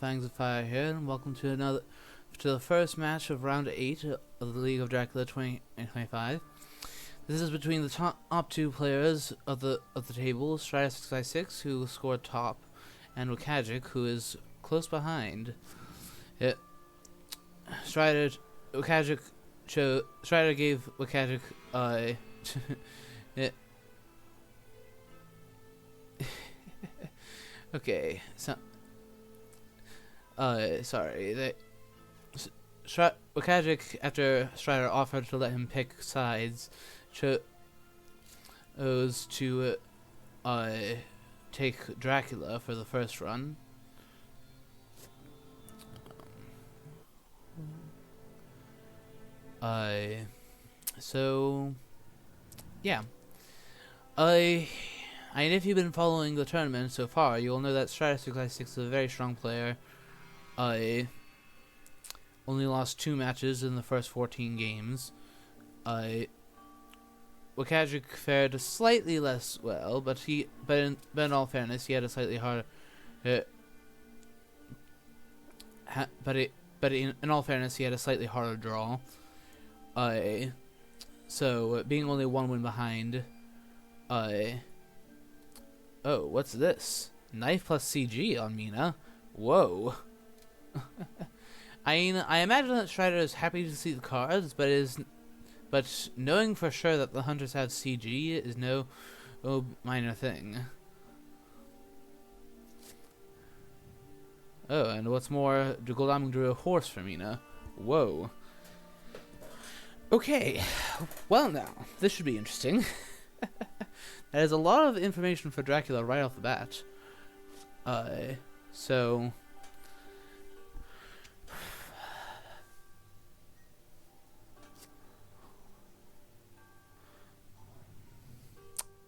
Fangs of Fire here, and welcome to the first match of round 8 of the League of Dracula 2025. This is between the top two players of the table, Strider656, who scored top, and WcKaczek, who is close behind. Strider gave WcKaczek okay, so sorry. WcKaczek, after Strider offered to let him pick sides, chose to take Dracula for the first run. So yeah. And if you've been following the tournament so far, you'll know that Strider656 is a very strong player. Only lost 2 matches in the first 14 games. WcKaczek fared slightly less well, but in all fairness, he had a slightly harder. In all fairness, he had a slightly harder draw. So being only 1 win behind. Oh, what's this? Knife plus CG on Mina. Whoa. I mean, I imagine that Strider is happy to see the cards, but knowing for sure that the hunters have CG is no minor thing. Oh, and what's more, Dracula drew a horse for Mina. Whoa. Okay, well now, this should be interesting. That is a lot of information for Dracula right off the bat. So...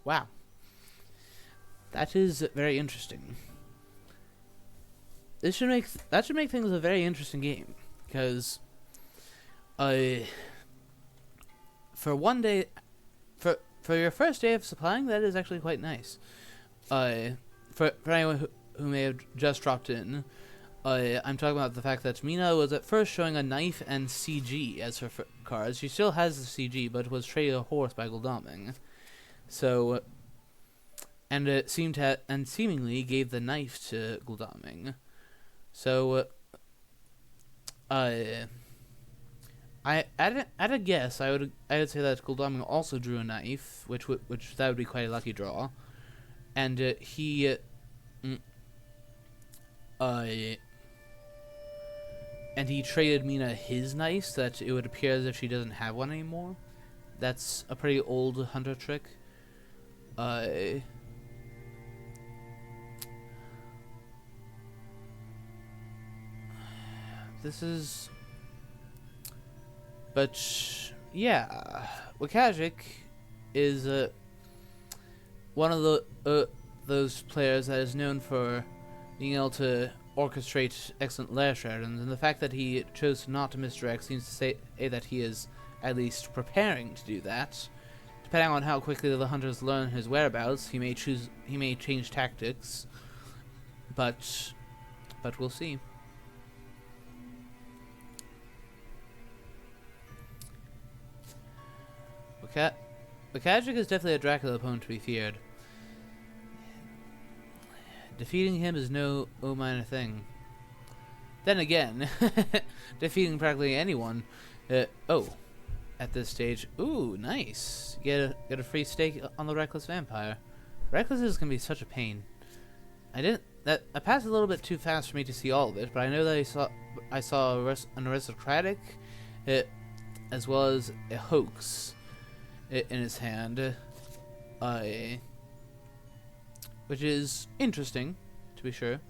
Wow. That is very interesting. That should make things a very interesting game, because for one day, for your first day of supplying, that is actually quite nice. For anyone who may have just dropped in, I'm talking about the fact that Mina was at first showing a knife and CG as her cards. She still has the CG, but was traded a horse by Gul'daming. So, and it seemingly gave the knife to Gul'daming. So, at a guess, I would say that Gul'daming also drew a knife, which that would be quite a lucky draw, and he traded Mina his knife so that it would appear as if she doesn't have one anymore. That's a pretty old hunter trick. This is... But, yeah, WcKaczek is one of those players that is known for being able to orchestrate excellent lair strategies, and the fact that he chose not to misdirect seems to say that he is at least preparing to do that. Depending on how quickly the hunters learn his whereabouts, he may change tactics, but we'll see. WcKaczek is definitely a Dracula opponent to be feared. Defeating him is no minor thing. Then again, defeating practically anyone. At this stage, ooh, nice. Get a free stake on the Reckless Vampire. Reckless is gonna be such a pain. I passed a little bit too fast for me to see all of it, but I know that I saw an aristocratic, as well as a hoax in his hand, which is interesting, to be sure.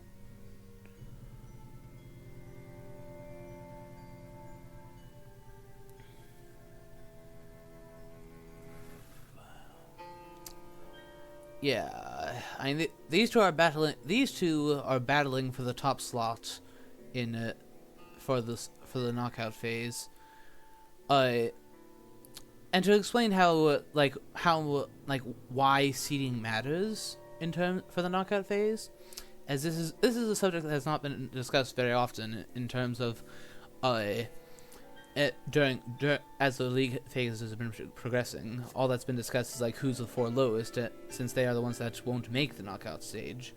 Yeah, I mean, these two are battling. These two are battling for the top slot in for the knockout phase. And to explain how why seeding matters for the knockout phase, as this is a subject that has not been discussed very often in terms of during as the league phases have been progressing. All that's been discussed is like who's the 4 lowest, since they are the ones that won't make the knockout stage.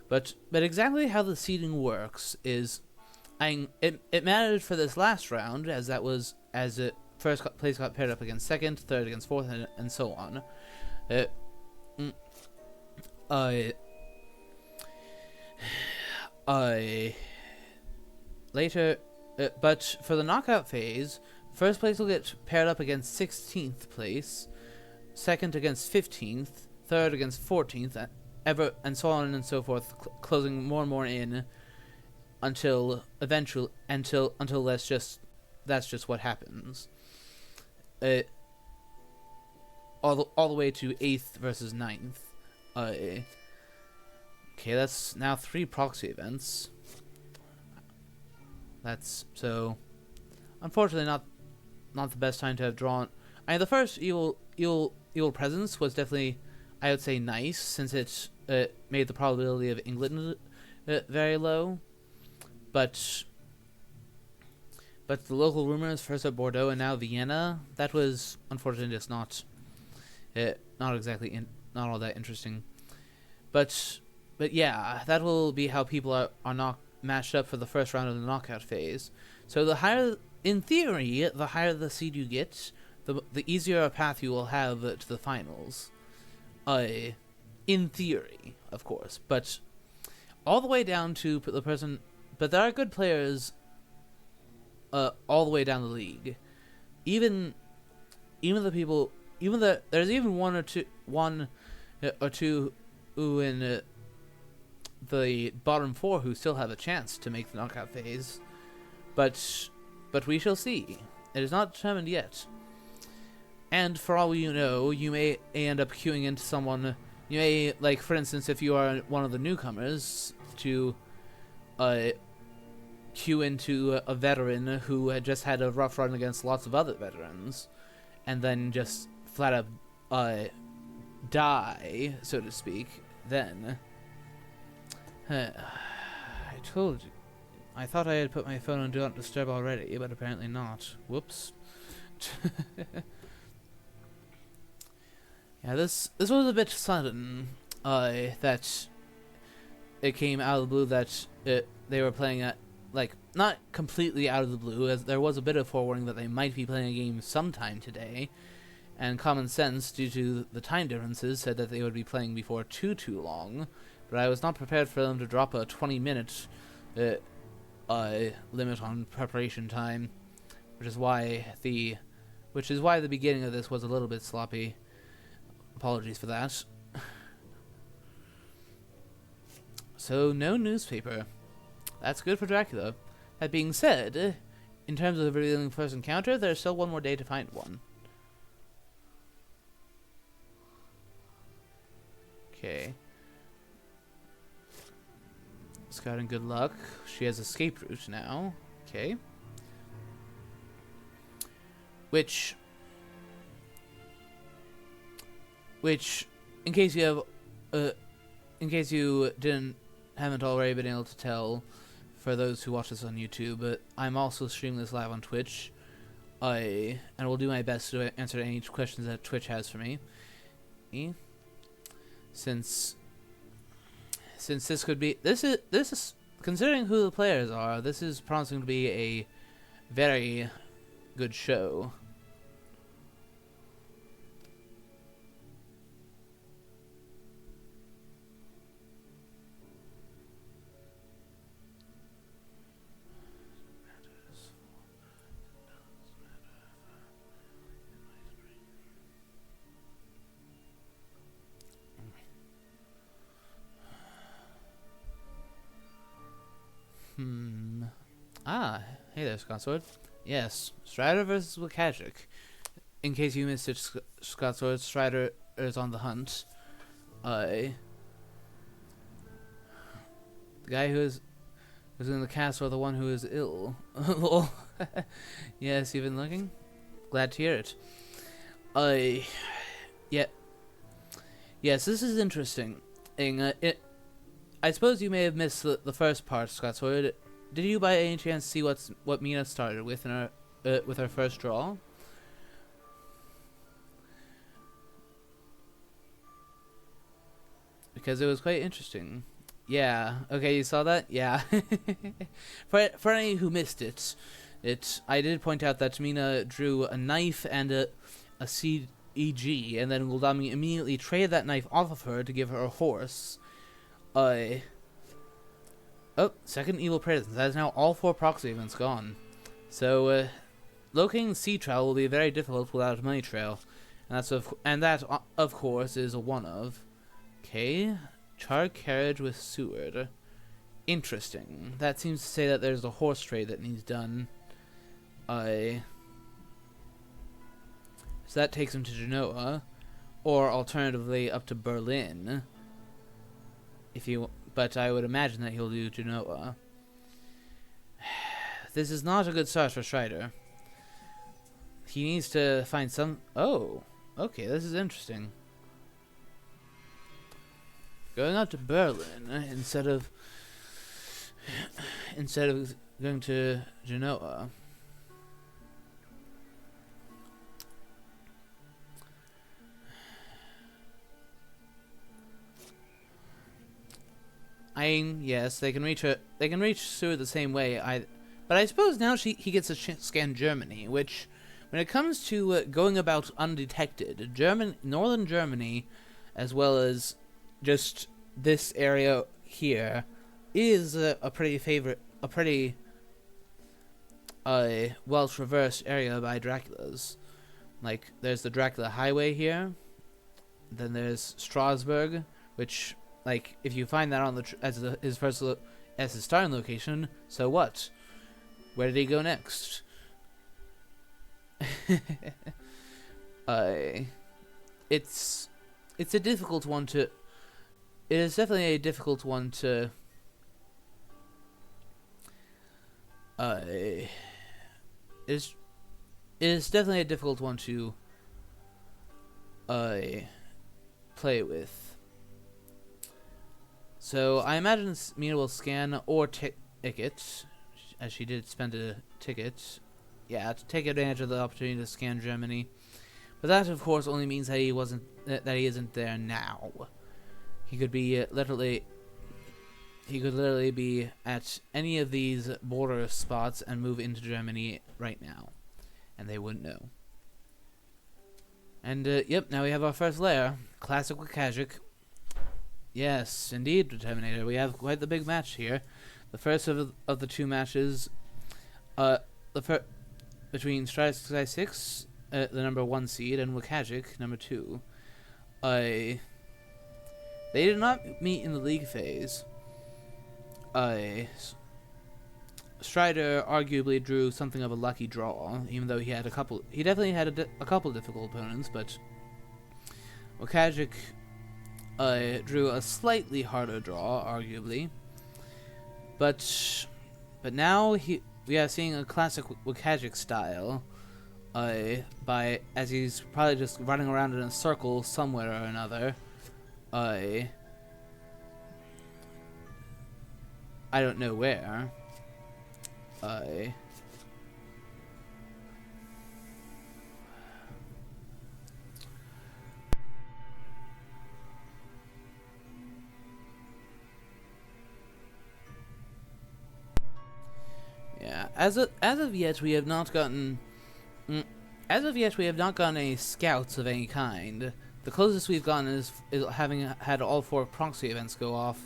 But exactly how the seeding works is, it mattered for this last round, as it first place got paired up against second, third against fourth, and so on. Later, but for the knockout phase, first place will get paired up against 16th place, second against 15th, third against 14th, and so on and so forth, closing more and more in until that's just what happens. All the way to 8th versus 9th. Okay, that's now 3 proxy events. That's so. Unfortunately, not the best time to have drawn. I mean, the first evil presence was definitely, I would say, nice, since it made the probability of England very low. But the local rumors, first at Bordeaux and now Vienna, that was unfortunately just not exactly not all that interesting. But yeah, that will be how people are not matched up for the first round of the knockout phase. So in theory, the higher the seed you get, the easier a path you will have to the finals. In theory, of course, but all the way down to the person. But there are good players all the way down the league. Even the people, there's even one or two who in the bottom 4 who still have a chance to make the knockout phase. But we shall see. It is not determined yet. And for all you know, you may end up queuing into someone. You may, like, for instance, if you are one of the newcomers, to queue into a veteran who had just had a rough run against lots of other veterans, and then just flat out die, so to speak. Then I told you. I thought I had put my phone on Do Not Disturb already, but apparently not. Whoops. Yeah, this was a bit sudden. That it came out of the blue that they were playing at, like, not completely out of the blue, as there was a bit of forewarning that they might be playing a game sometime today, and common sense, due to the time differences, said that they would be playing before too long, but I was not prepared for them to drop a 20-minute limit on preparation time, which is why the beginning of this was a little bit sloppy. Apologies for that. So, no newspaper. That's good for Dracula. That being said, in terms of revealing first encounter, there's still one more day to find one. Okay. Scouting good luck. She has escape route now. Okay. Which, in case you haven't already been able to tell, for those who watch this on YouTube, I'm also streaming this live on Twitch. And will do my best to answer any questions that Twitch has for me. Since this could be, this is considering who the players are, this is promising to be a very good show. Hey there, Scott Sword. Yes, Strider versus WcKaczek. In case you missed it, Scott Sword, Strider is on the hunt. The guy who's in the castle, the one who is ill. Yes, you've been looking? Glad to hear it. Yeah. Yes, this is interesting. I suppose you may have missed the first part, Scott Sword. Did you by any chance see what Mina started with in her with her first draw? Because it was quite interesting. Yeah. Okay, you saw that? Yeah. For any who missed it, I did point out that Mina drew a knife and a CEG, and then Guldami immediately traded that knife off of her to give her a horse. Oh, second evil presence. That is now all 4 proxy events gone. So, locating sea travel will be very difficult without a money trail, and that of course is a one of. Okay, charred carriage with Seward. Interesting. That seems to say that there's a horse trade that needs done. So that takes him to Genoa, or alternatively up to Berlin. But I would imagine that he'll do Genoa. This is not a good start for Strider. He needs to find some. Oh, okay, this is interesting. Going out to Berlin instead of going to Genoa. I mean, yes, they can reach her. They can reach Seward the same way. But I suppose now he gets to scan Germany, which, when it comes to going about undetected, northern Germany, as well as just this area here, is a pretty well traversed area by Draculas. Like, there's the Dracula Highway here. Then there's Strasbourg, which, like, if you find that on as his starting location, so what? Where did he go next? It's a difficult one to. It is definitely a difficult one to. It is definitely a difficult one to. Play with. So I imagine Mina will scan or ticket, as she did spend a ticket. Yeah, to take advantage of the opportunity to scan Germany. But that, of course, only means that he isn't there now. He could be literally be at any of these border spots and move into Germany right now, and they wouldn't know. And yep, now we have our first layer, classic WcKaczek. Yes, indeed, Determinator. We have quite the big match here. The first of the 2 matches, between Strider656, the number 1 seed, and WcKaczek, number 2. They did not meet in the league phase. Strider arguably drew something of a lucky draw, even though he had a couple. He definitely had a couple difficult opponents, but WcKaczek drew a slightly harder draw, arguably. But now we are seeing a classic WcKaczek style. As he's probably just running around in a circle somewhere or another. I don't know where. Yeah, as of yet we have not gotten any scouts of any kind. The closest we've gotten is having had all 4 proxy events go off.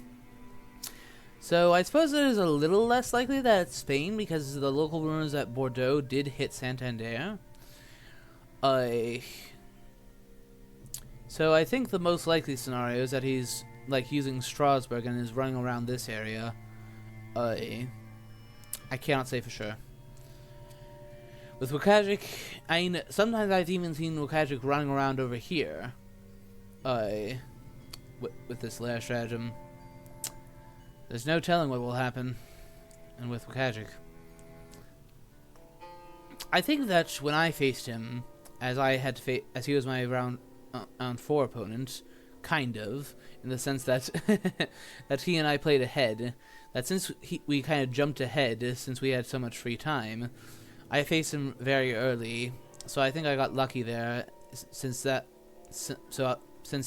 So I suppose it is a little less likely that it's Spain, because the local rumors that Bordeaux did hit Santander. So I think the most likely scenario is that he's like using Strasbourg and is running around this area. I cannot say for sure. With WcKaczek, I mean, sometimes I've even seen WcKaczek running around over here. With this lair stratagem. There's no telling what will happen. And with WcKaczek, I think that when I faced him, as he was my round 4 opponent, kind of, in the sense that that he and I played ahead. That since we kind of jumped ahead since we had so much free time, I faced him very early, so I think I got lucky there. Since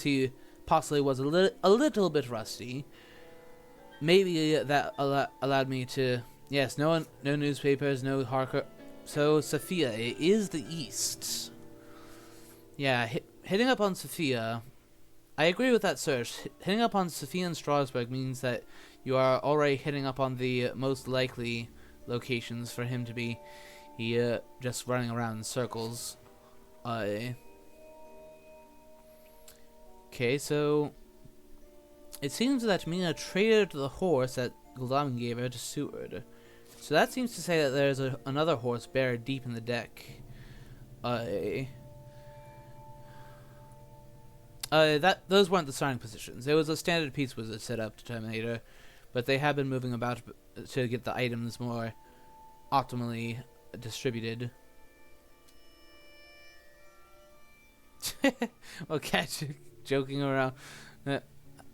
he possibly was a little bit rusty, maybe that allowed me to. Yes, no newspapers, no Harker. So Sophia is the east. Yeah, hitting up on Sophia. I agree with that search. Hitting up on Sophia and Strasbourg means that you are already hitting up on the most likely locations for him to be just running around in circles. Okay, so it seems that Mina traded the horse that Gul'dan gave her to Seward. So that seems to say that there's another horse buried deep in the deck. Those weren't the starting positions. There was a standard piece wizard set up to Terminator, but they have been moving about to get the items more optimally distributed. WcKaczek joking around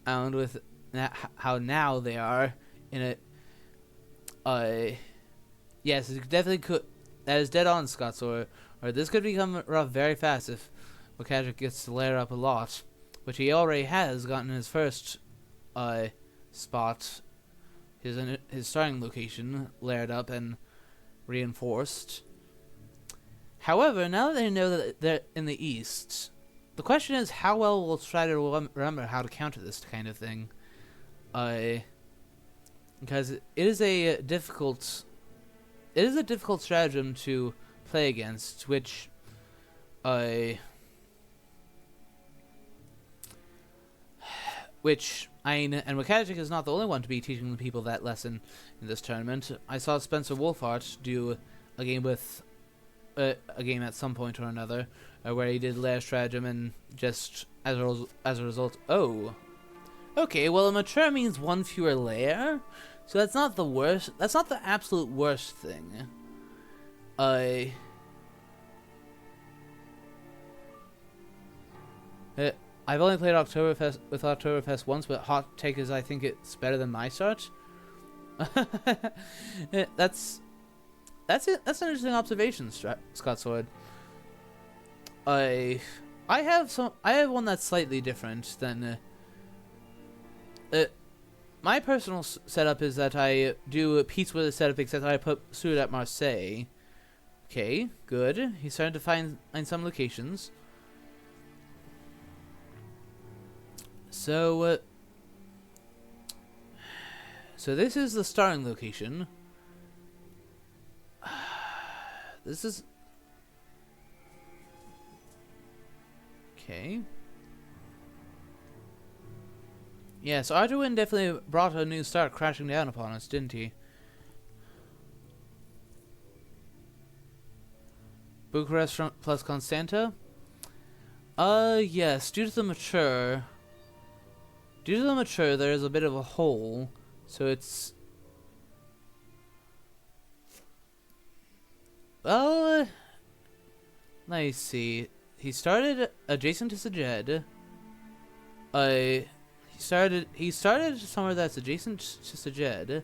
with how now they are in a. Yes, it definitely could. That is dead on, Scots, or this could become rough very fast if WcKaczek gets to layer up a lot, which he already has gotten his first spot, his starting location layered up and reinforced. However, now that they know that they're in the east, the question is how well will Strider remember how to counter this kind of thing. Because it is a difficult stratagem to play against, which and WcKaczek is not the only one to be teaching the people that lesson in this tournament. I saw Spencer Wolfhart do a game at some point or another, where he did layer stratagem, and just as a result, okay, well, a mature means one fewer layer, so that's not the worst. That's not the absolute worst thing. I've only played Oktoberfest once, but hot take is I think it's better than my start. That's it. That's an interesting observation, Scott Sword. I have one that's slightly different than. My personal setup is that I do a piece with a setup, except I put Seward at Marseille. Okay, good. He's starting to find some locations. So this is the starting location. This is okay. Yeah, so Arduin definitely brought a new start crashing down upon us, didn't he? Bucharest plus Constanta? Yes, due to the mature, there is a bit of a hole, so it's... Well, let me see. He started adjacent to Sajed. He started somewhere that's adjacent to Sajed.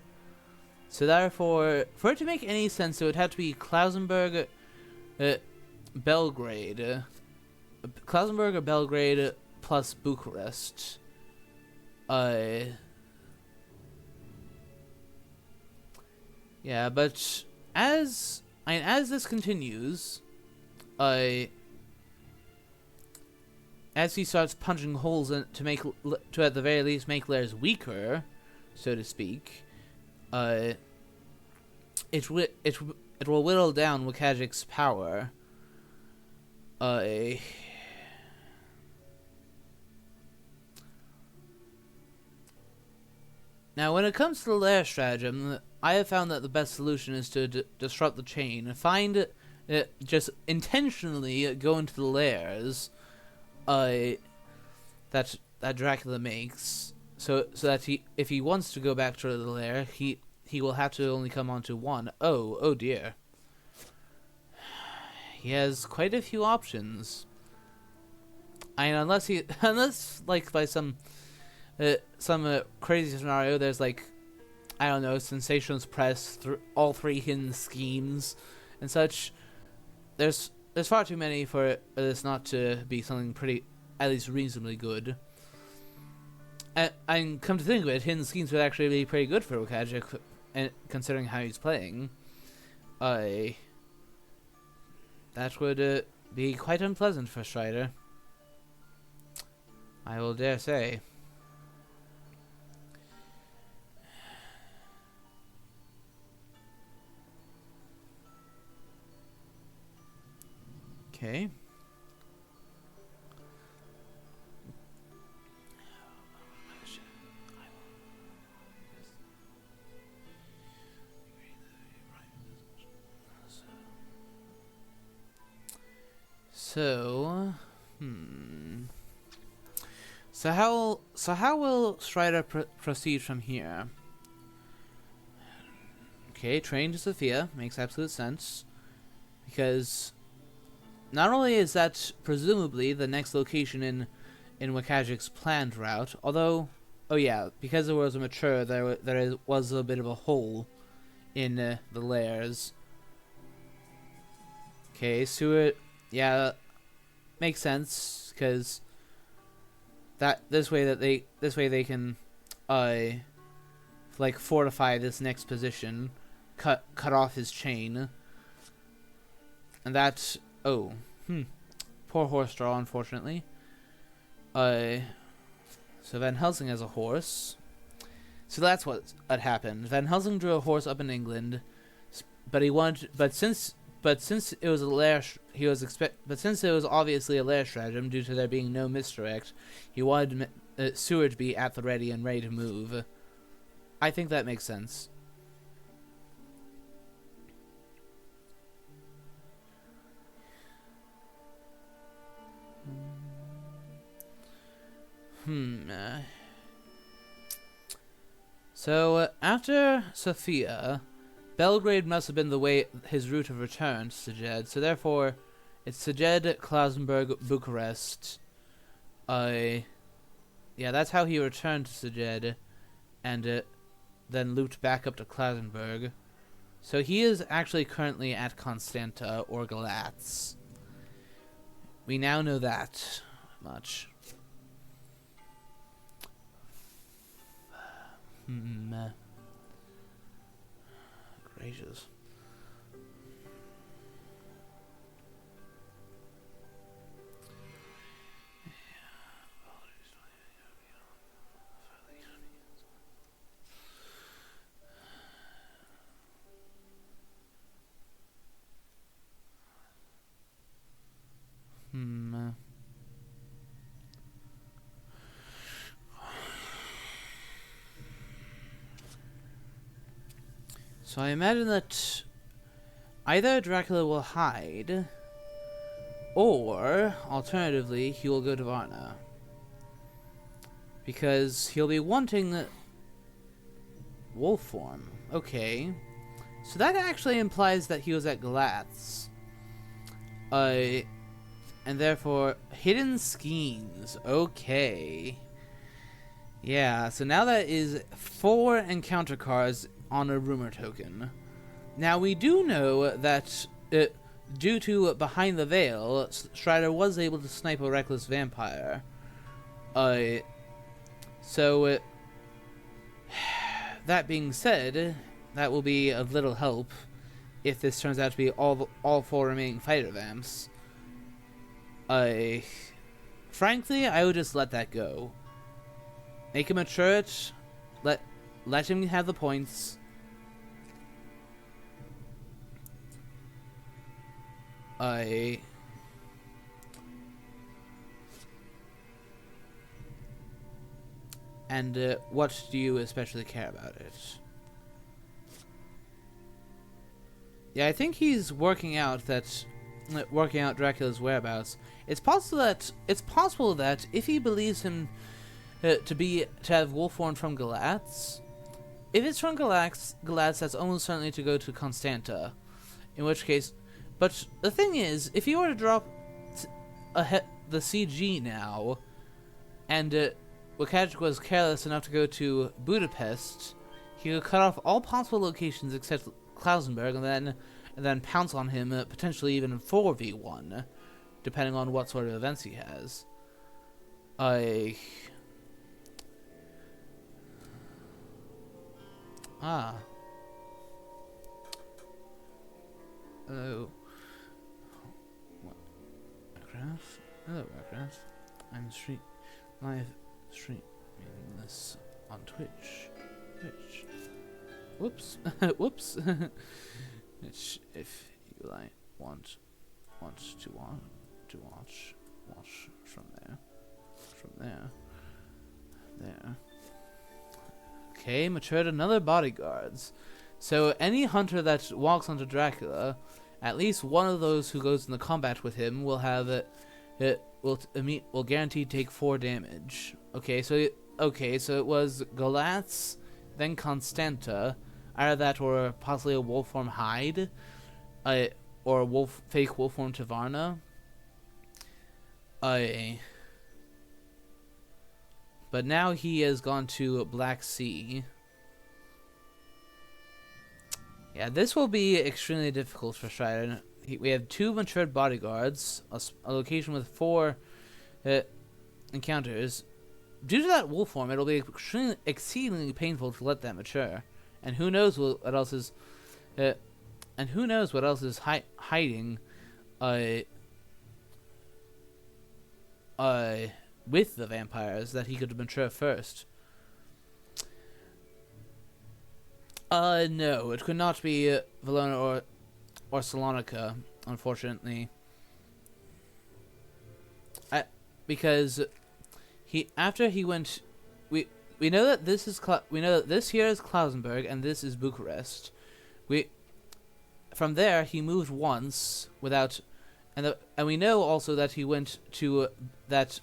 So therefore, for it to make any sense, it would have to be Klausenberg, Belgrade. Klausenberg or Belgrade plus Bucharest. Yeah, but as this continues, as he starts punching holes in to at the very least make layers weaker, so to speak, it will whittle down WcKaczek's power. Now, when it comes to the layer stratagem, I have found that the best solution is to disrupt the chain. Find just intentionally go into the layers that Dracula makes, so that if he wants to go back to the lair, he will have to only come onto one. Oh dear. He has quite a few options. I mean, unless like by some crazy scenario, there's like, I don't know, sensationalist press, all three hidden schemes and such. There's far too many for this not to be something pretty, at least reasonably good. And come to think of it, hidden schemes would actually be pretty good for WcKaczek, and considering how he's playing. That would be quite unpleasant for Strider, I will dare say. Okay. So, So how will Strider proceed from here? Okay, train to Sophia makes absolute sense, because not only is that presumably the next location in WcKaczek's planned route, although, oh yeah, because it was a mature, there was a bit of a hole in the layers. Okay, Seward, yeah, makes sense, because this way they can like fortify this next position, cut off his chain, and that poor horse draw, unfortunately. So Van Helsing has a horse, so that's what had happened. Van Helsing drew a horse up in England, but since it was a lair, since it was obviously a lair stratagem due to there being no misdirect, he wanted Seward to be at the ready and ready to move. I think that makes sense. So after Sofia, Belgrade must have been his route of return to Szeged, so therefore it's Szeged, Klausenburg, Bucharest. Yeah, that's how he returned to Szeged, and then looped back up to Klausenburg. So he is actually currently at Constanta or Galatz. We now know that much. Gracious. So I imagine that either Dracula will hide, or, alternatively, he will go to Varna. Because he'll be wanting wolf form. Okay. So that actually implies that he was at Galatz. And therefore, hidden schemes. Okay. Yeah, so now that is 4 encounter cards on a rumor token. Now we do know that due to Behind the Veil, Strider was able to snipe a reckless vampire. So that being said, that will be of little help if this turns out to be all 4 remaining fighter vamps. Frankly, I would just let that go. Make him a turret. Let him have the points. And what do you especially care about it? Yeah, I think he's working out Dracula's whereabouts. It's possible that if he believes him to have wolf form from Galatz, if it's from Galatz, that's almost certainly to go to Constanta. In which case, but the thing is, if he were to drop the CG now, and WcKaczek was careless enough to go to Budapest, he would cut off all possible locations except Klausenberg, and then pounce on him, potentially even 4v1, depending on what sort of events he has. Hello. Warcraft. Hello, Warcraft. I'm live streaming this on Twitch. Whoops. Whoops. Which, if you want to watch from there. Okay, matured another bodyguards. So any hunter that walks onto Dracula, at least one of those who goes into combat with him will have will guaranteed take 4 damage. Okay, so it was Galatz, then Constanta, either that or possibly a wolf form Hyde, or a fake wolf form Tavarna. But now he has gone to Black Sea. Yeah, this will be extremely difficult for Strider. We have 2 matured bodyguards, a location with 4 encounters. Due to that wolf form, it'll be exceedingly painful to let that mature. And who knows what else is, hiding, with the vampires that he could mature first. No, it could not be Valona or Salonika, unfortunately. Because after he went, we know that this here is Klausenberg and this is Bucharest. From there he moved once without, and we know also that he went to that's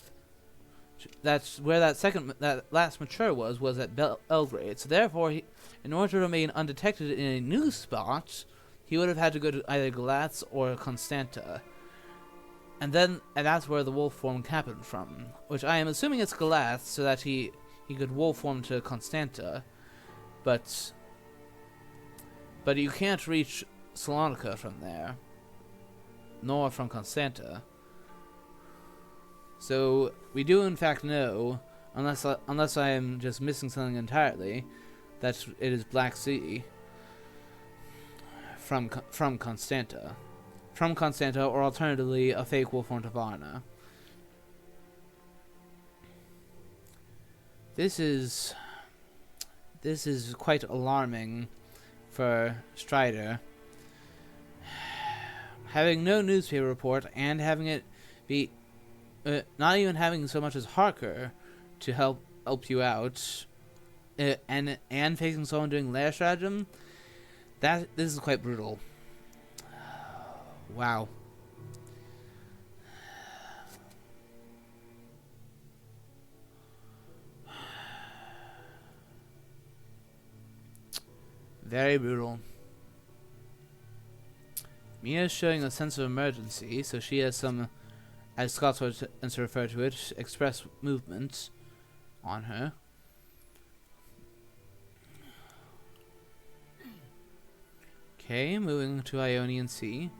where that last mature was at Belgrade. So therefore, in order to remain undetected in a new spot, he would have had to go to either Galatz or Constanta. And that's where the wolf form happened from, which I am assuming it's Galatz, so that he could wolf form to Constanta, but you can't reach Salonika from there, nor from Constanta. So we do in fact know, unless I am just missing something entirely, that it is Black Sea from Constanta. From Constanta, or alternatively, a fake wolf form Tavarna. This is quite alarming for Strider. Having no newspaper report and having it be not even having so much as Harker to help you out, and facing someone doing lair stratagem, this is quite brutal. Wow. Very brutal. Mia's showing a sense of emergency, so she has some, as Scots would refer to it, express movement on her. Okay, moving to Ionian Sea.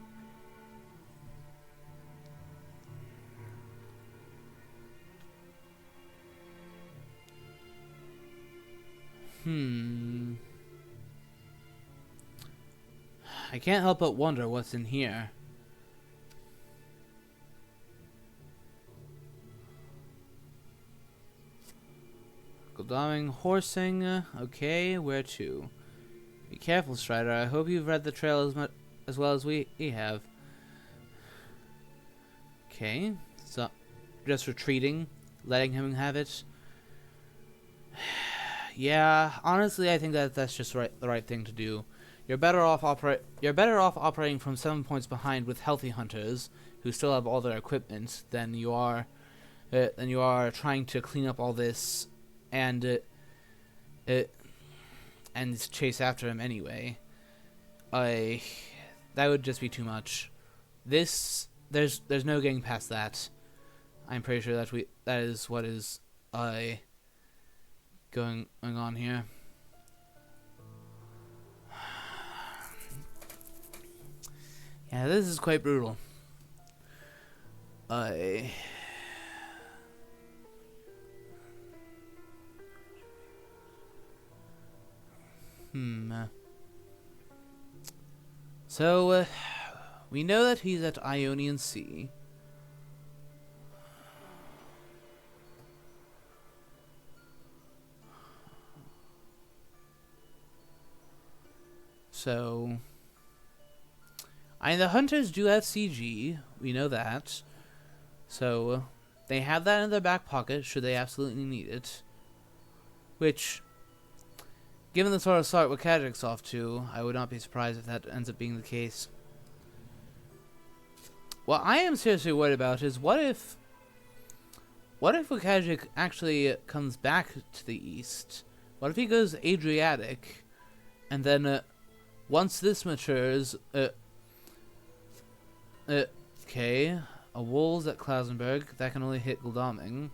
I can't help but wonder what's in here. Goldawing, horsing. Okay, where to? Be careful, Strider. I hope you've read the trail as well as we have. Okay, so just retreating, letting him have it. Yeah, honestly, I think that's just the right thing to do. You're better off operating from 7 points behind with healthy hunters who still have all their equipment than you are trying to clean up all this and chase after him anyway. That would just be too much. There's no getting past that. I'm pretty sure that is what is going on here. Yeah, this is quite brutal. So, we know that he's at Ionian Sea. So, the hunters do have CG. We know that. So, they have that in their back pocket should they absolutely need it. Which, given the sort of start WcKaczek's off to, I would not be surprised if that ends up being the case. What I am seriously worried about is what if WcKaczek actually comes back to the east? What if he goes Adriatic, and then once this matures, okay, a wolves at Klausenberg that can only hit Guldoming.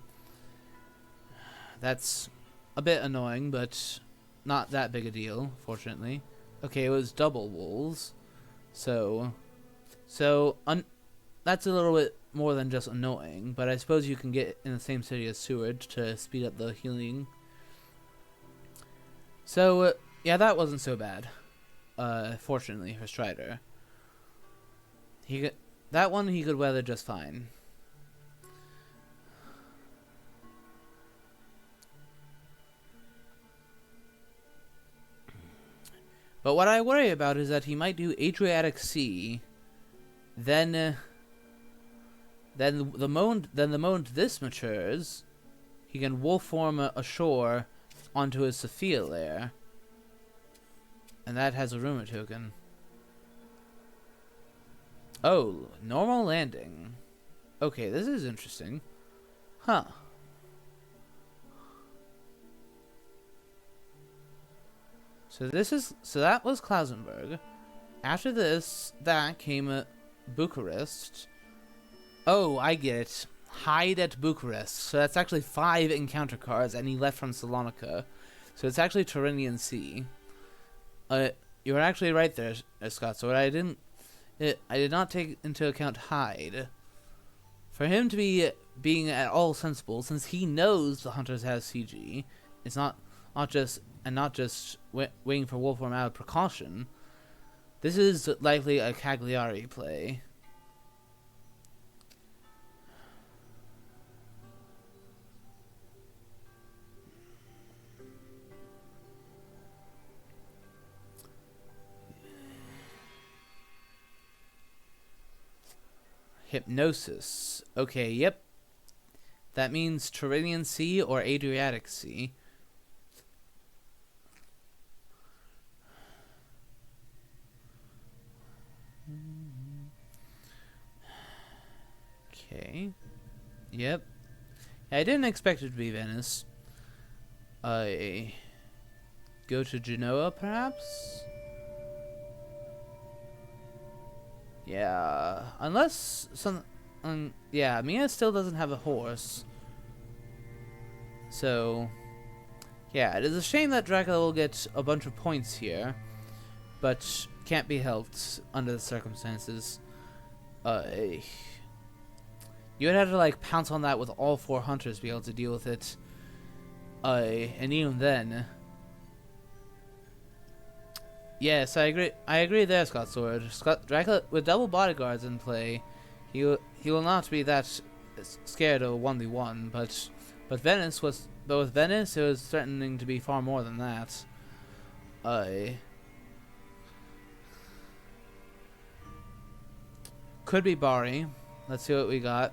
That's a bit annoying, but not that big a deal, fortunately. Okay, it was double wolves, so that's a little bit more than just annoying, but I suppose you can get in the same city as Seward to speed up the healing. So, yeah, that wasn't so bad, fortunately for Strider. That one he could weather just fine. But what I worry about is that he might do Adriatic Sea, then the moment this matures, he can wolf form ashore onto his Sophia lair, and that has a rumor token. Oh, normal landing. Okay, this is interesting. Huh. So that was Klausenberg. After that came Bucharest. Oh, I get it. Hide at Bucharest. So that's actually 5 encounter cards, and he left from Salonika. So it's actually Tyrrhenian Sea. You were actually right there, Scott. So I did not take into account Hide. For him to be being at all sensible, since he knows the hunters have CG, it's not just waiting for Wolfworm out of precaution. This is likely a Cagliari play. Hypnosis. Okay, yep. That means Tyrrhenian Sea or Adriatic Sea. Okay. Yep. I didn't expect it to be Venice. I go to Genoa, perhaps? Yeah, unless yeah, Mia still doesn't have a horse. So, yeah, it is a shame that Dracula will get a bunch of points here, but can't be helped under the circumstances. You would have to like pounce on that with all 4 hunters to be able to deal with it. And even then. Yes, I agree there, Scott Sword. Dracula with double bodyguards in play, he will not be that scared of a 1v1, but with Venice it was threatening to be far more than that. Could be Bari. Let's see what we got.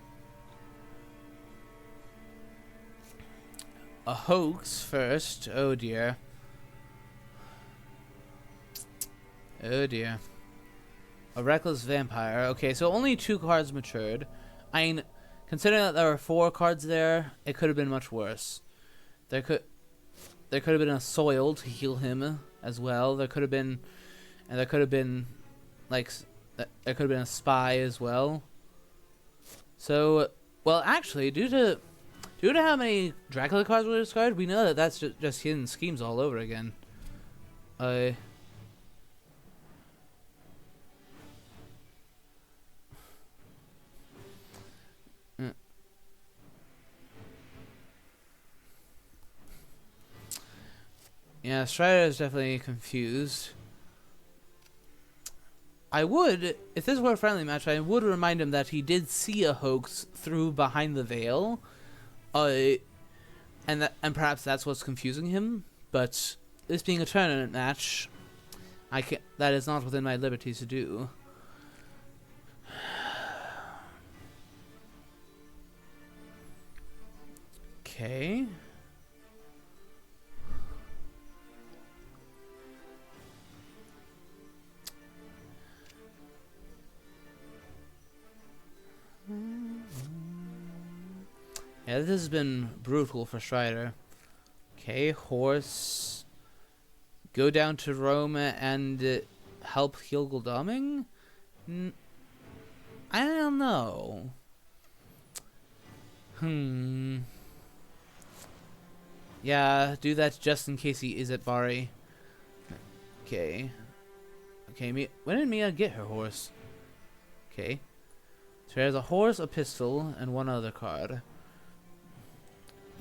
A hoax first. Oh dear. Oh dear. A reckless vampire. Okay, so only 2 cards matured. I mean, considering that there were 4 cards there, it could have been much worse. There could have been a soil to heal him as well. There could have been like there could have been a spy as well. So Well, actually, due to how many Dracula cards were discarded, we know that that's just hidden schemes all over again. Yeah, Strider is definitely confused. I would, if this were a friendly match, I would remind him that he did see a hoax through behind the veil, and perhaps that's what's confusing him. But this being a tournament match, that is not within my liberties to do. Okay. Yeah, this has been brutal for Strider. Okay, horse. Go down to Rome and help heal Gul'daming? I don't know. Yeah, do that just in case he is at Bari. Okay. Okay, when did Mia get her horse? Okay. So there's a horse, a pistol, and one other card.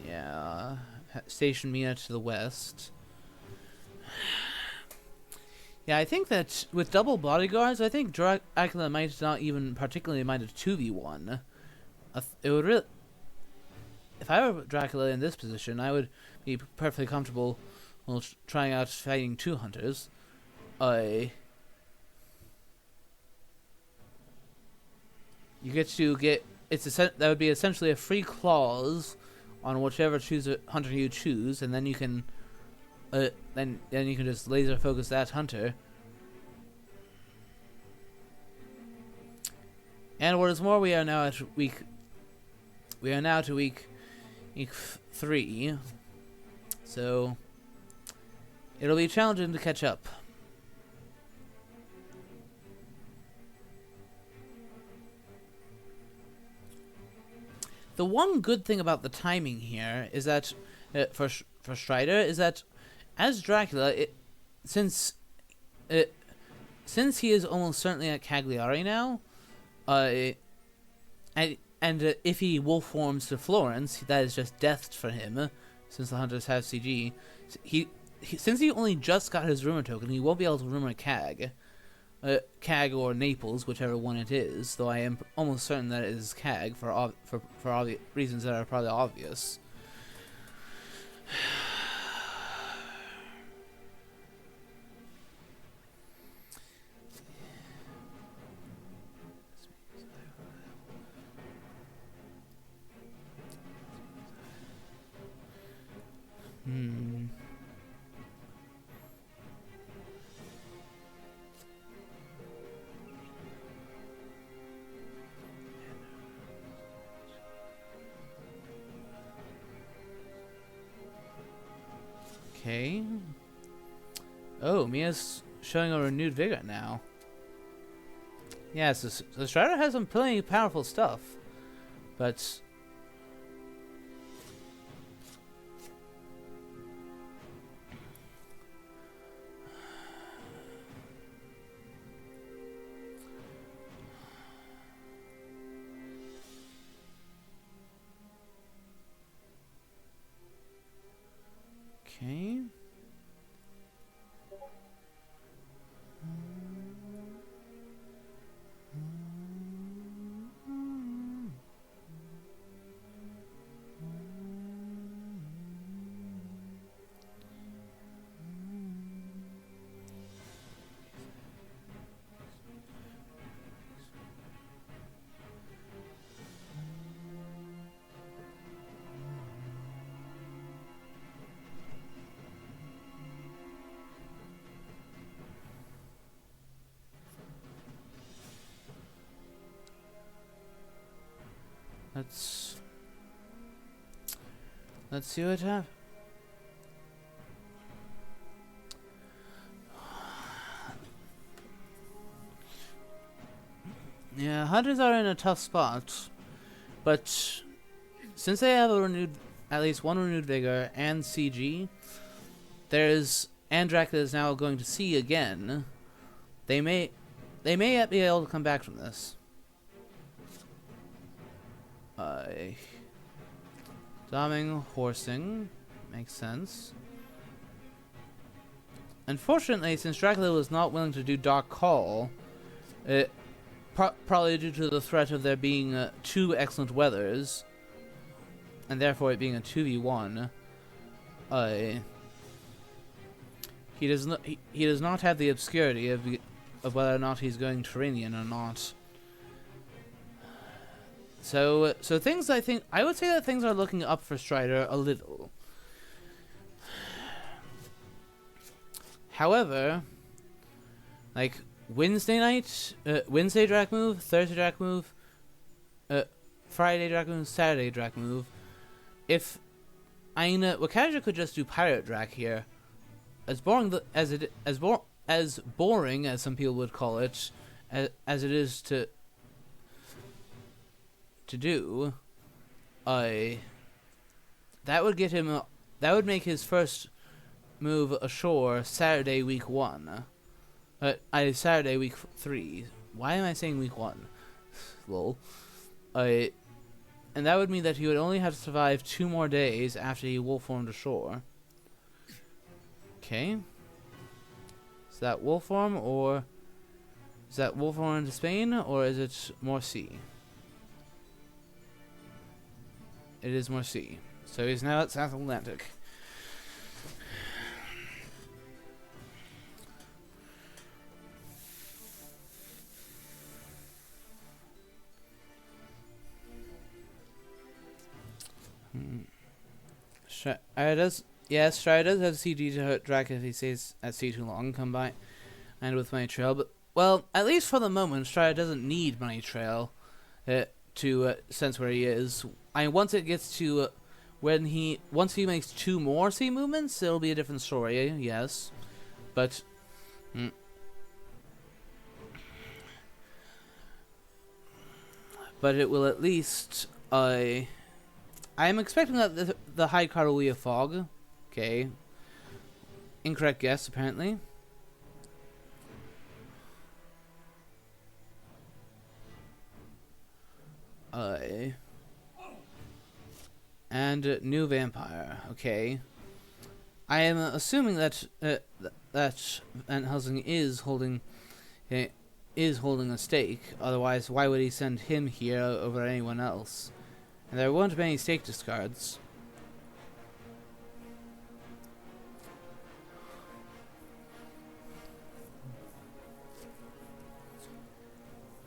Yeah. Station Mia to the west. Yeah, I think that with double bodyguards, I think Dracula might not even particularly mind a 2v1. It would really... If I were Dracula in this position, I would be perfectly comfortable while trying out fighting 2 hunters. You get to get... that would be essentially a free clause on whichever hunter you choose, and then you can then you can just laser focus that hunter. And what is more, we are now to week 3, so it'll be challenging to catch up. The one good thing about the timing here is that for Strider is that as Dracula, since he is almost certainly at Cagliari now, and if he wolf forms to Florence, that is just death for him, since the hunters have CG. Since he only just got his rumor token, he won't be able to rumor CAG. CAG or Naples, whichever one it is, though I am almost certain that it is CAG for reasons that are probably obvious. Okay. Oh, Mia's showing a renewed vigor now. Yeah, so Strider has some plenty powerful stuff, but okay. Let's see what happens. Yeah, hunters are in a tough spot. But since they have at least one renewed vigor and CG, and Dracula is now going to see again. They may yet be able to come back from this. Doming, horsing, makes sense. Unfortunately, since Dracula was not willing to do Dark Call, probably due to the threat of there being 2 excellent weathers, and therefore it being a 2v1, he does not have the obscurity of whether or not he's going Turanian or not. So things, I would say that things are looking up for Strider a little. However, like Wednesday night, Wednesday Drac move, Thursday Drac move, Friday Drac move, Saturday Drac move. If WcKaczek could just do Pirate Drac here, as boring as some people would call it, as it is to do, that would get him. That would make his first move ashore Saturday week 1. Saturday week 3. Why am I saying week 1? Lol. And that would mean that he would only have to survive 2 more days after he wolf formed ashore. Okay. Is that wolf form, or is that wolf form into Spain, or is it more sea? It is more sea. So he's now at South Atlantic. Strider does have CG to hurt Dracula if he stays at sea too long, come by, and with Money Trail. But, well, at least for the moment, Strider doesn't need Money Trail to sense where he is. Once it gets to once he makes 2 more sea movements, it'll be a different story, yes. But it will at least I am expecting that the high card will be a fog. Okay. Incorrect guess, apparently. And new vampire. Okay. I am assuming that that Van Helsing is holding a stake. Otherwise, why would he send him here over anyone else? And there weren't many stake discards.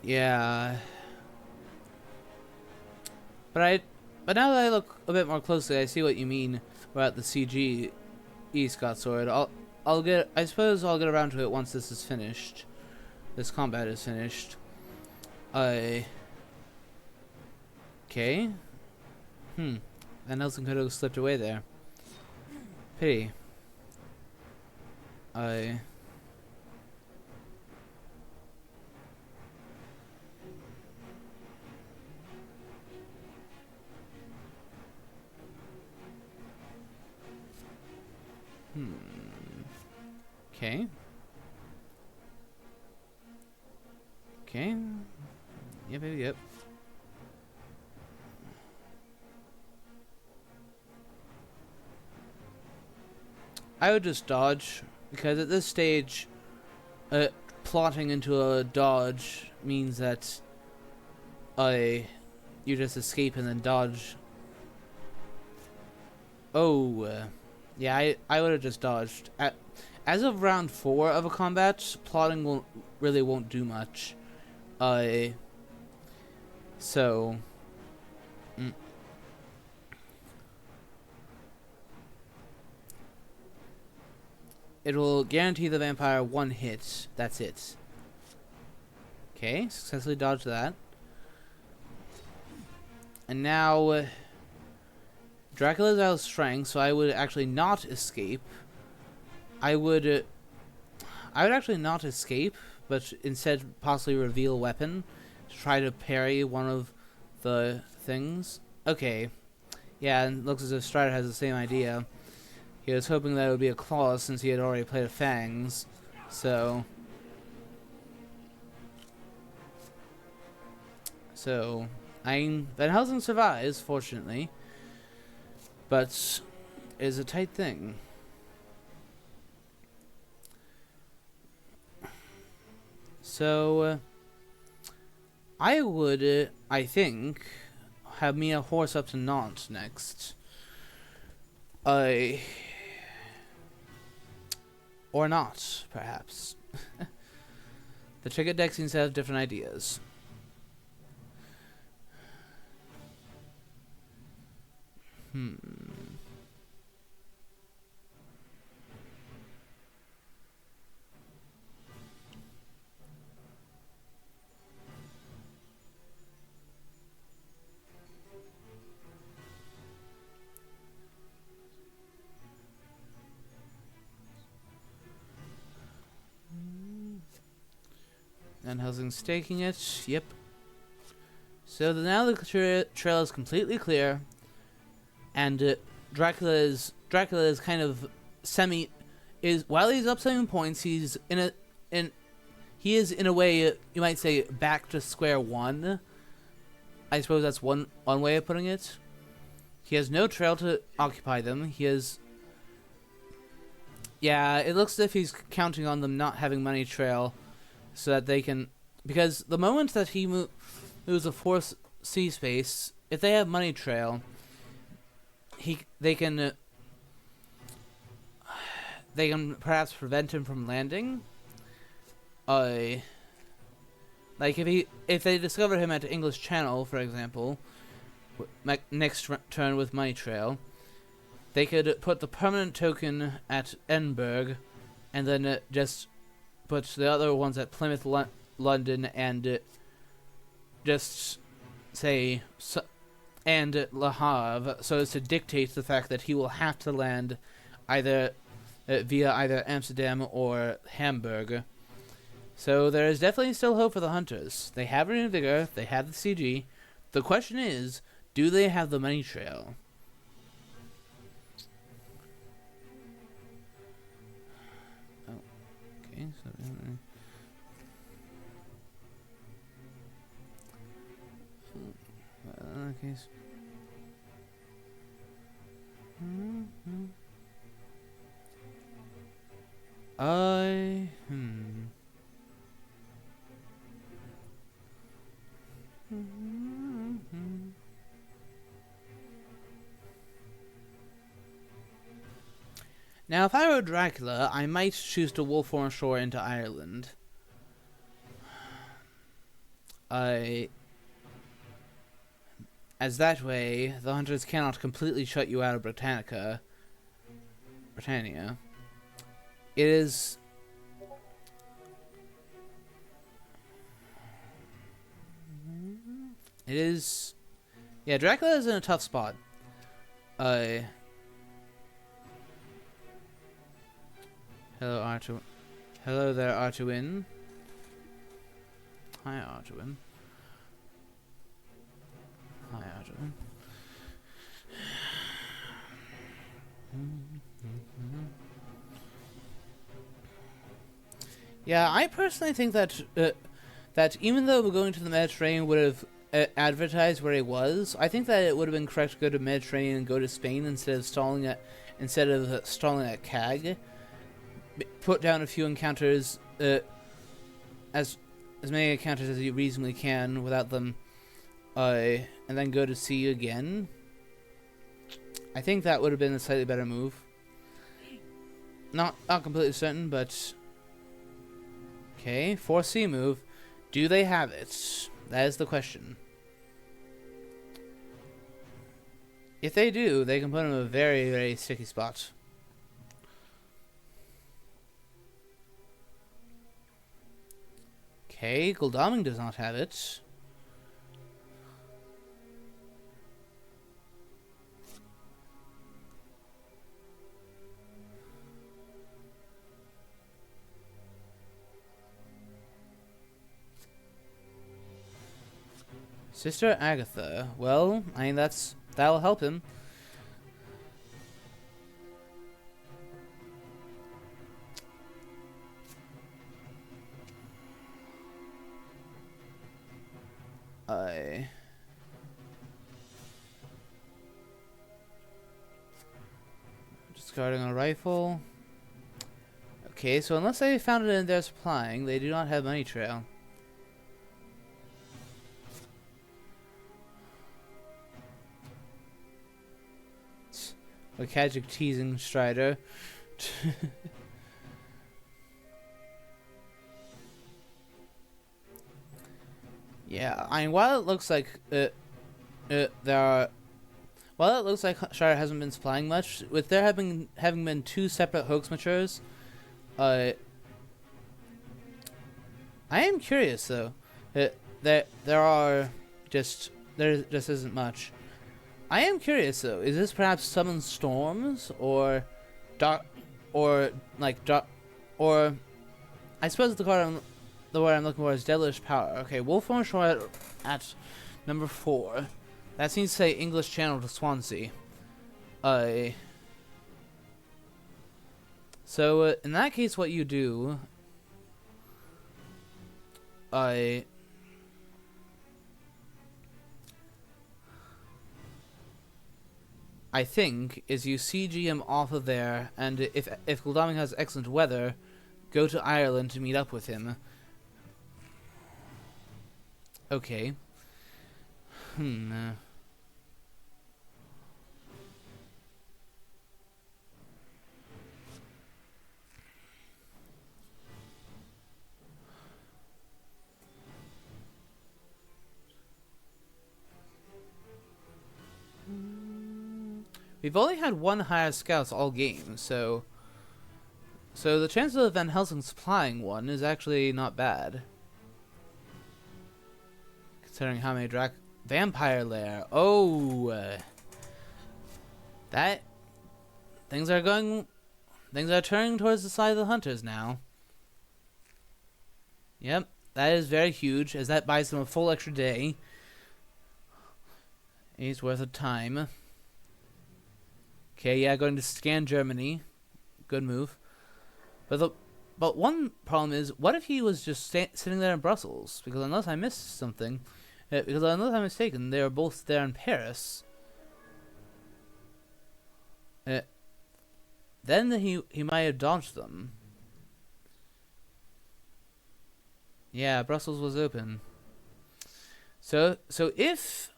Yeah. But now that I look a bit more closely, I see what you mean about the CG Scott sword. I suppose I'll get around to it once this is finished. This combat is finished. Okay. Van Helsing could have slipped away there. Pity. Okay. Yep. I would just dodge, because at this stage, plotting into a dodge means that you just escape and then dodge. Yeah, I would have just dodged. As of round 4 of a combat, plotting won't do much. So it will guarantee the vampire 1 hit. That's it. Okay, successfully dodged that. And now Dracula's out of strength, so I would actually not escape. I would actually not escape, but instead possibly reveal weapon to try to parry one of the things. Okay. Yeah, and it looks as if Strider has the same idea. He was hoping that it would be a claw since he had already played a fangs. So Van Helsing survives, fortunately. But it is a tight thing. So I would, I think, have me a horse up to Nantes next. Or not, perhaps. The ticket deck seems to have different ideas. Van Helsing staking it. Yep. So now the trail is completely clear, and Dracula is kind of while he's up 7 points, he is in a way you might say back to square one. I suppose that's one way of putting it. He has no trail to occupy them. Yeah, it looks as if he's counting on them not having money trail, so that they can, because the moment that he moves a 4C space, if they have money trail, they can perhaps prevent him from landing. Like if they discover him at English Channel, for example, next turn with money trail, they could put the permanent token at Edinburgh, and then just put the other ones at Plymouth, London, and just say and Le Havre, so as to dictate the fact that he will have to land either via either Amsterdam or Hamburg. So there is definitely still hope for the hunters. They have renewed vigor. They have the CG. The question is, do they have the money trail? Okay, so in that case, Now, if I were Dracula, I might choose to wolf on shore into Ireland. As that way, the hunters cannot completely shut you out of Britannia. It is... Yeah, Dracula is in a tough spot. Hello, Archer. Hello there, Archerwin. Hi, Archerwin. Hi, Archerwin. Yeah, I personally think that even though going to the Mediterranean would have advertised where he was, I think that it would have been correct to go to Mediterranean and go to Spain instead of stalling at CAG. Put down a few encounters, as many encounters as you reasonably can without them, and then go to sea again. I think that would have been a slightly better move. Not completely certain, but okay. 4C move. Do they have it? That is the question. If they do, they can put him in a very, very sticky spot. Okay, Godalming does not have it. Sister Agatha. Well, I mean, that'll help him. Discarding a rifle. Okay, so unless they found it in their supplying, they do not have money trail. WcKaczek teasing Strider. Yeah, I mean, while it looks like Strider hasn't been supplying much, with there having been 2 separate hoax matures, I am curious though. There just isn't much. I am curious though. Is this perhaps summon storms or dark or I suppose the word I'm looking for is devilish power. Okay, Wolfhorn Shore at number 4. That seems to say English Channel to Swansea. So in that case, what you do, I think, is you CG him off of there, and if Gul'daming has excellent weather, go to Ireland to meet up with him. Okay. We've only had 1 higher scouts all game, so the chances of Van Helsing supplying one is actually not bad. Considering how many Vampire Lair. Oh, that things are turning towards the side of the hunters now. Yep, that is very huge, as that buys them a full extra day. It's worth of time. Okay, yeah, going to scan Germany. Good move. But one problem is, what if he was just sitting there in Brussels? Because unless I missed something, because unless I'm mistaken, they are both there in Paris. Then he might have dodged them. Yeah, Brussels was open. So if,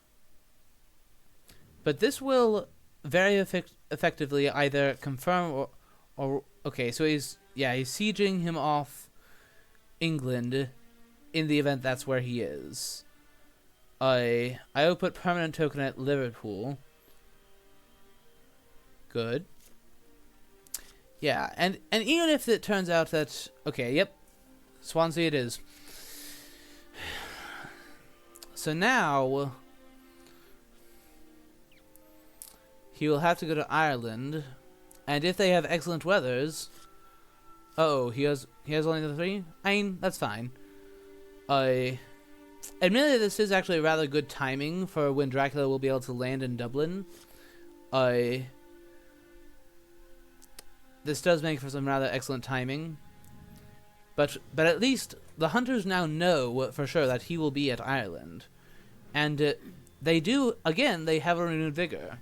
but this will very effectively either confirm or okay. So he's sieging him off England in the event that's where he is. I will put permanent token at Liverpool. Good. Yeah, and even if it turns out that okay, yep, Swansea it is. So now he will have to go to Ireland, and if they have excellent weathers, he has only the 3. I mean, that's fine. Admittedly, this is actually rather good timing for when Dracula will be able to land in Dublin. This does make for some rather excellent timing. But at least the hunters now know for sure that he will be at Ireland. And they do, again, they have a renewed vigor.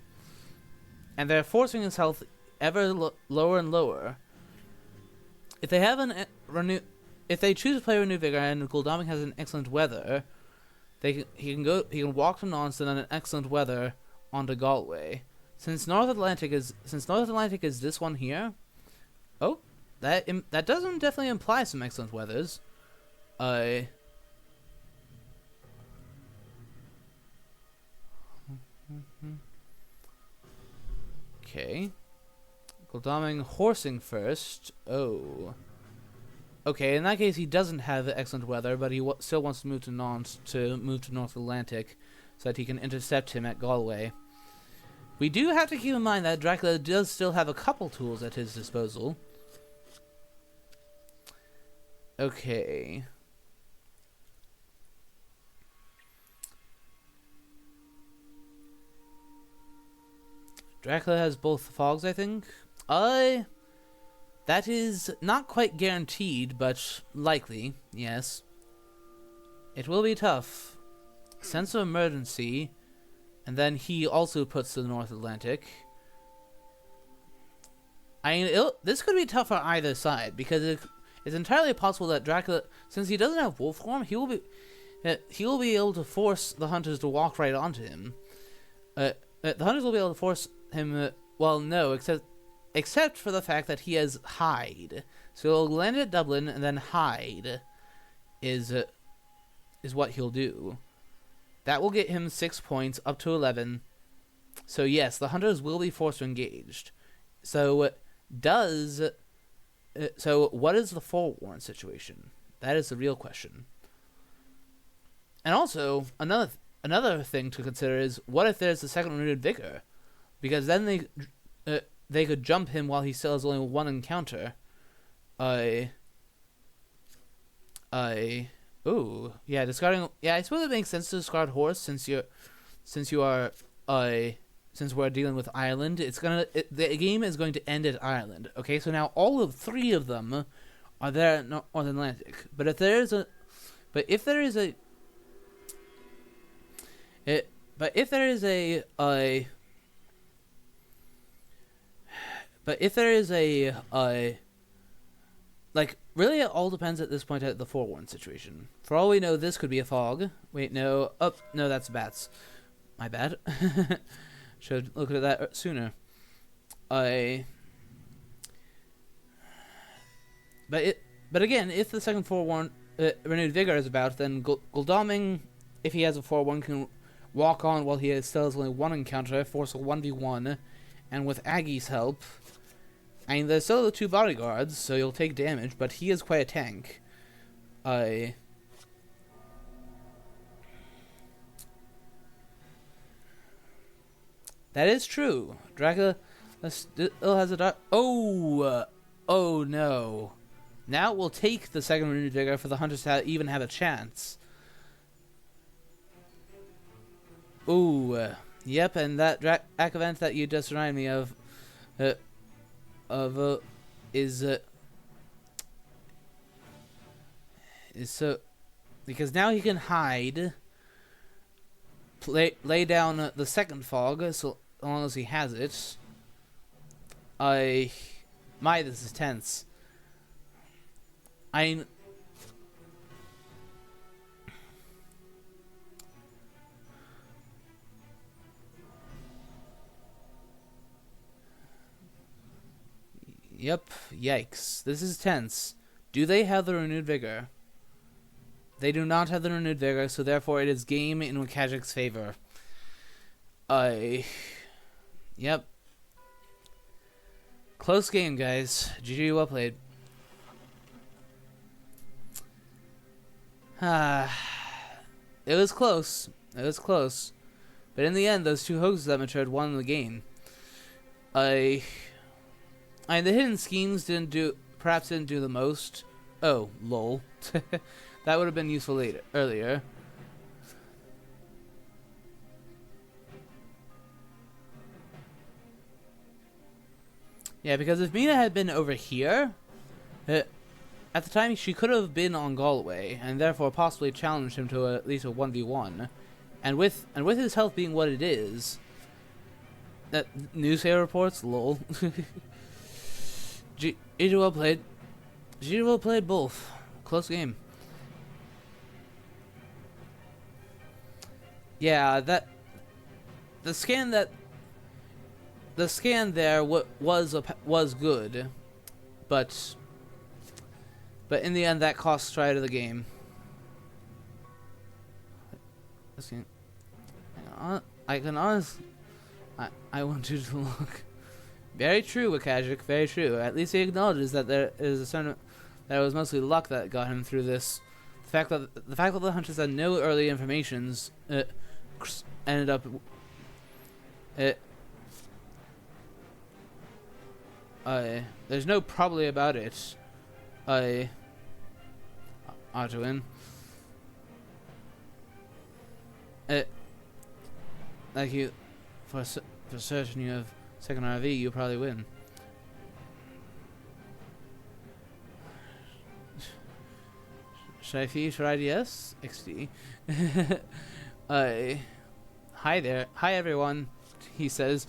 And they're forcing his health ever lower and lower. If they have if they choose to play renewed vigor and Gul'daming has an excellent weather, he can walk to Nantes and an excellent weather onto Galway. Since North Atlantic is this one here. Oh, that doesn't definitely imply some excellent weathers. Okay. Gul'daming horsing first. Oh. Okay, in that case he doesn't have excellent weather, but he still wants to move to Nantes to move to North Atlantic so that he can intercept him at Galway. We do have to keep in mind that Dracula does still have a couple tools at his disposal. Okay. Dracula has both fogs, I think. That is not quite guaranteed, but likely, yes. It will be tough. Sense of emergency, and then he also puts the North Atlantic. I mean, this could be tough on either side, because it's entirely possible that Dracula, since he doesn't have wolf form, he will be able to force the hunters to walk right onto him. The hunters will be able to force him. Well, no, except for the fact that he has hide. So he'll land at Dublin, and then hide is what he'll do. That will get him 6 points up to 11. So yes, the hunters will be forced to engage. So what is the forewarned situation? That is the real question. And also another thing to consider is, what if there's a second renewed vigor? Because then they could jump him while he still has only one encounter. Ooh, yeah, discarding. Yeah, I suppose it makes sense to discard horse since we're dealing with Ireland. The game is going to end at Ireland. Okay, so now all of 3 of them are there at North Atlantic. But if there is a like, really, it all depends at this point at the forewarned situation. For all we know, this could be a fog. Wait, no. Oh, no, that's bats. My bad. Should look at that sooner. But again, if the second forewarned renewed vigor is about, then Guldoming, if he has a forewarned, can walk on while he still has only one encounter, force a 1v1, and with Aggie's help. I mean, there's still the 2 bodyguards, so you'll take damage, but he is quite a tank. That is true. Dracula still has a oh no. Now we'll take the second renewed vigor for the hunters to even have a chance. Ooh, yep, and that Drac event that you just reminded me of is so, because now he can hide, lay down the second fog, so long as he has it. This is tense. Yep, yikes. This is tense. Do they have the renewed vigor? They do not have the renewed vigor, so therefore it is game in WcKaczek's favor. Yep. Close game, guys. GG, well played. It was close. It was close. But in the end, those 2 hosts that matured won the game. The hidden schemes perhaps didn't do the most. Oh, lol. That would have been useful earlier. Yeah, because if Mina had been over here, at the time she could have been on Galway, and therefore possibly challenged him to at least a 1v1. And with his health being what it is, that newspaper reports, lol. GG well played. GG well played both. Close game. Yeah, the scan there was good, but in the end that cost Strider the game. I can honestly, I want you to look. Very true, WcKaczek, very true. At least he acknowledges that there is a certain, that it was mostly luck that got him through this. The fact that the hunters had no early informations ended up there's no probably about it. Artuin. Thank you for certain you have second RV, you'll probably win. Should I feed for IDS? XD. Hi there. Hi everyone, he says.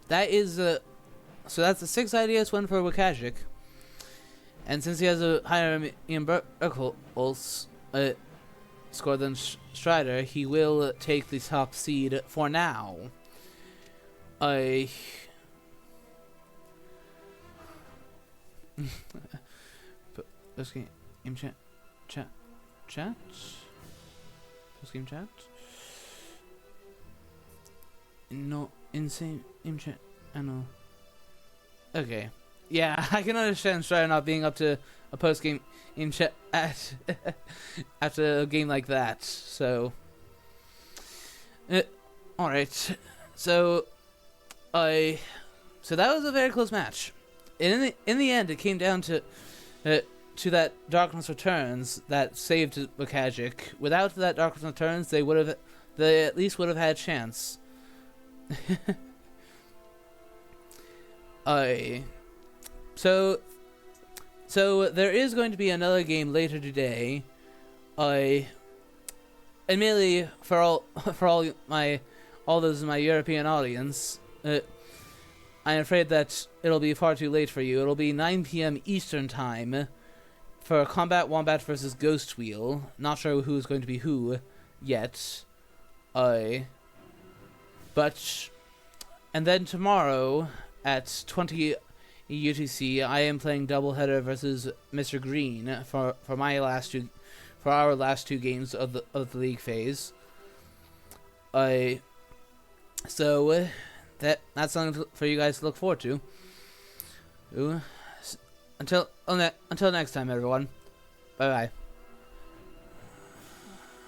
That is so that's a 6 IDS win for WcKaczek. And since he has a higher empirical score than Strider, he will take the top seed for now. Post game chat. Post game chat. No insane chat. I know. Okay. Yeah, I can understand Strider not being up to a post game chat after a game like that. So, all right. So, that was a very close match. In the end, it came down to that Darkness Returns that saved WcKaczek. Without that Darkness Returns, they at least would have had a chance. So there is going to be another game later today. Admittedly, for all those in my European audience, I'm afraid that it'll be far too late for you. It'll be 9 p.m. Eastern time for Combat Wombat versus Ghost Wheel. Not sure who's going to be who yet. And then tomorrow at 20 UTC, I am playing Doubleheader versus Mr. Green for our last two games of the league phase. So that's something for you guys to look forward to. Until next time, everyone. Bye bye.